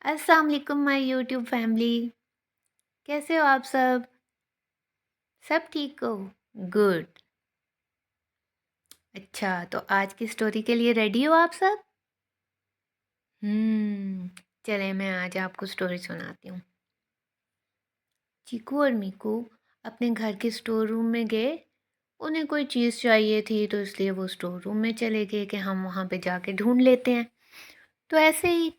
अस्सलाम वालेकुम my YouTube family. कैसे हो आप सब ठीक हो? गुड। अच्छा, तो आज की स्टोरी के लिए रेडी हो आप सब? हम्म। चले मैं आज आपको स्टोरी सुनाती हूँ। चीकू और मीकू अपने घर के स्टोर रूम में गए। उन्हें कोई चीज़ चाहिए थी तो इसलिए वो स्टोर रूम में चले गए कि हम वहाँ पे जाके ढूंढ लेते हैं। तो ऐसे ही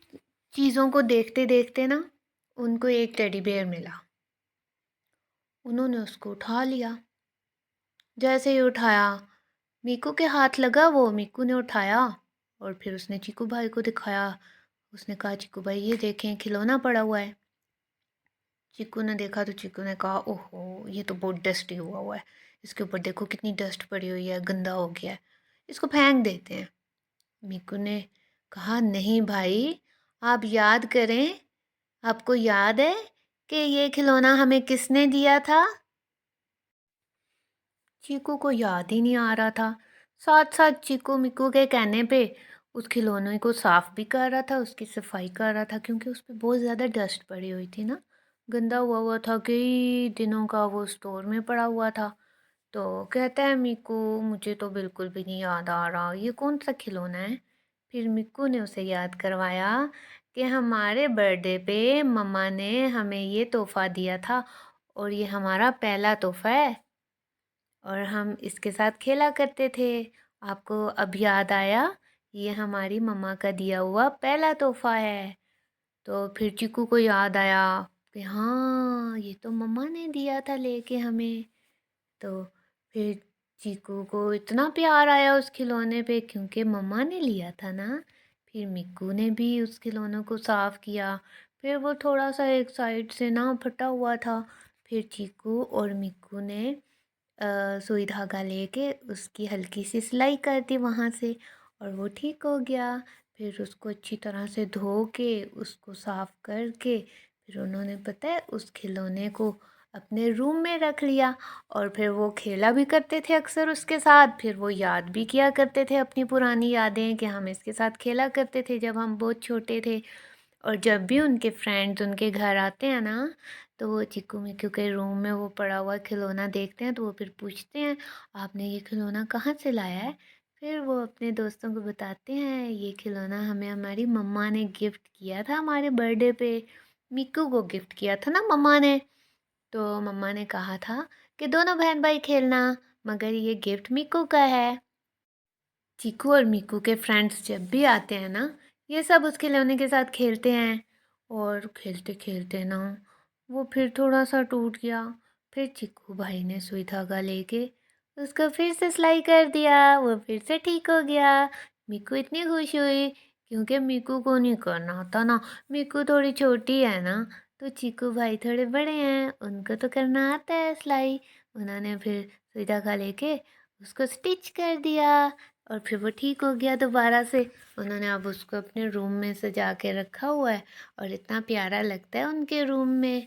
चीज़ों को देखते देखते ना उनको एक टेडी बेयर मिला। उन्होंने उसको उठा लिया। जैसे ही उठाया, मीकू के हाथ लगा, वो मीकू ने उठाया और फिर उसने चीकू भाई को दिखाया। उसने कहा, चीकू भाई ये देखें खिलौना पड़ा हुआ है। चीकू ने देखा तो चीकू ने कहा, ओहो ये तो बहुत डस्टी हुआ हुआ है। इसके ऊपर देखो कितनी डस्ट पड़ी हुई है, गंदा हो गया है, इसको फेंक देते हैं। मीकू ने कहा, नहीं भाई, आप याद करें, आपको याद है कि ये खिलौना हमें किसने दिया था? चीकू को याद ही नहीं आ रहा था। साथ साथ चीकू मिकू के कहने पे उस खिलौने को साफ भी कर रहा था, उसकी सफाई कर रहा था, क्योंकि उस पर बहुत ज़्यादा डस्ट पड़ी हुई थी ना। गंदा हुआ हुआ था, कई दिनों का वो स्टोर में पड़ा हुआ था। तो कहता है, मिकू मुझे तो बिल्कुल भी नहीं याद आ रहा, ये कौन सा खिलौना है? फिर मिकू ने उसे याद करवाया कि हमारे बर्थडे पे मम्मा ने हमें ये तोहफा दिया था और ये हमारा पहला तोहफा है और हम इसके साथ खेला करते थे। आपको अब याद आया? ये हमारी मम्मा का दिया हुआ पहला तोहफा है। तो फिर चीकू को याद आया कि हाँ, ये तो मम्मा ने दिया था लेके हमें। तो फिर चीकू को इतना प्यार आया उस खिलौने पे, क्योंकि मम्मा ने लिया था ना। फिर मिक्कू ने भी उस खिलौने को साफ किया। फिर वो थोड़ा सा एक साइड से ना फटा हुआ था। फिर चीकू और मिक्कू ने सुई धागा लेके उसकी हल्की सी सिलाई कर दी वहाँ से, और वो ठीक हो गया। फिर उसको अच्छी तरह से धो के उसको साफ करके फिर उन्होंने, पता है, उस खिलौने को अपने रूम में रख लिया। और फिर वो खेला भी करते थे अक्सर उसके साथ। फिर वो याद भी किया करते थे अपनी पुरानी यादें कि हम इसके साथ खेला करते थे जब हम बहुत छोटे थे। और जब भी उनके फ्रेंड्स उनके घर आते हैं ना, तो वो चिक्कू मिक्कू के रूम में वो पड़ा हुआ खिलौना देखते हैं, तो वो फिर पूछते हैं, आपने ये खिलौना कहाँ से लाया है? फिर वो अपने दोस्तों को बताते हैं, ये खिलौना हमें हमारी मम्मा ने गिफ्ट किया था हमारे बर्थडे पे। मिक्कू को गिफ्ट किया था ना मम्मा ने। तो मम्मा ने कहा था कि दोनों बहन भाई खेलना, मगर ये गिफ्ट मिक्कू का है। चीकू और मीकू के फ्रेंड्स जब भी आते हैं ना, ये सब उस खिलौने के साथ खेलते हैं। और खेलते खेलते ना वो फिर थोड़ा सा टूट गया। फिर चिक्कू भाई ने सुई धागा लेके उसको फिर से सिलाई कर दिया, वो फिर से ठीक हो गया। मीकू इतनी खुश हुई, क्योंकि मीकू को नहीं करना आता ना। मीकू थोड़ी छोटी है ना, तो चीकू भाई थोड़े बड़े हैं, उनको तो करना आता है सिलाई। उन्होंने फिर सुई धागा लेके उसको स्टिच कर दिया और फिर वो ठीक हो गया दोबारा से। उन्होंने अब उसको अपने रूम में सजा के रखा हुआ है और इतना प्यारा लगता है उनके रूम में।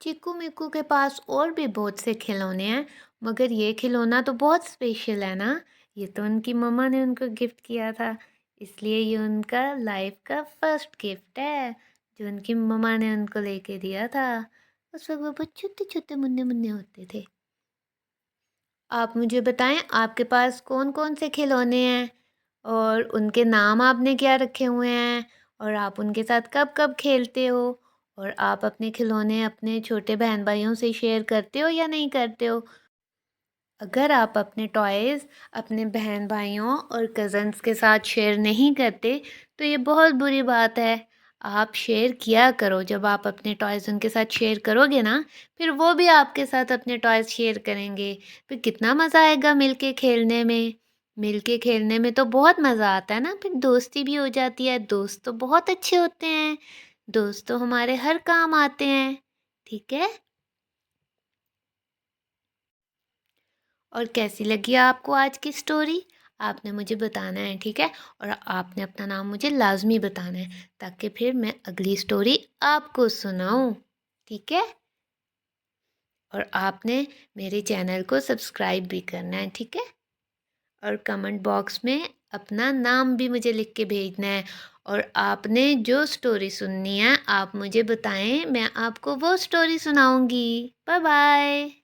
चिक्कू मिक्कू के पास और भी बहुत से खिलौने हैं, मगर ये खिलौना तो बहुत स्पेशल है ना। ये तो उनकी मम्मा ने उनको गिफ्ट किया था, इसलिए ये उनका लाइफ का फर्स्ट गिफ्ट है जो उनकी मम्मा ने उनको लेके दिया था। उस वक्त वो बहुत छोटे छोटे मुन्ने मुन्ने होते थे। आप मुझे बताएं, आपके पास कौन कौन से खिलौने हैं और उनके नाम आपने क्या रखे हुए हैं, और आप उनके साथ कब कब खेलते हो, और आप अपने खिलौने अपने छोटे बहन भाइयों से शेयर करते हो या नहीं करते हो? अगर आप अपने टॉयज़ अपने बहन भाइयों और कज़न्स के साथ शेयर नहीं करते, तो ये बहुत बुरी बात है। आप शेयर किया करो। जब आप अपने टॉयज़ उनके साथ शेयर करोगे ना, फिर वो भी आपके साथ अपने टॉयज़ शेयर करेंगे। फिर कितना मज़ा आएगा मिलके खेलने में। मिलके खेलने में तो बहुत मज़ा आता है ना, फिर दोस्ती भी हो जाती है। दोस्त तो बहुत अच्छे होते हैं। दोस्त तो हमारे हर काम आते हैं। ठीक है? और कैसी लगी आपको आज की स्टोरी? आपने मुझे बताना है, ठीक है? और आपने अपना नाम मुझे लाज़मी बताना है, ताकि फिर मैं अगली स्टोरी आपको सुनाऊँ, ठीक है? और आपने मेरे चैनल को सब्सक्राइब भी करना है, ठीक है? और कमेंट बॉक्स में अपना नाम भी मुझे लिख के भेजना है। और आपने जो स्टोरी सुननी है आप मुझे बताएँ, मैं आपको वो स्टोरी सुनाऊँगी। Bye bye.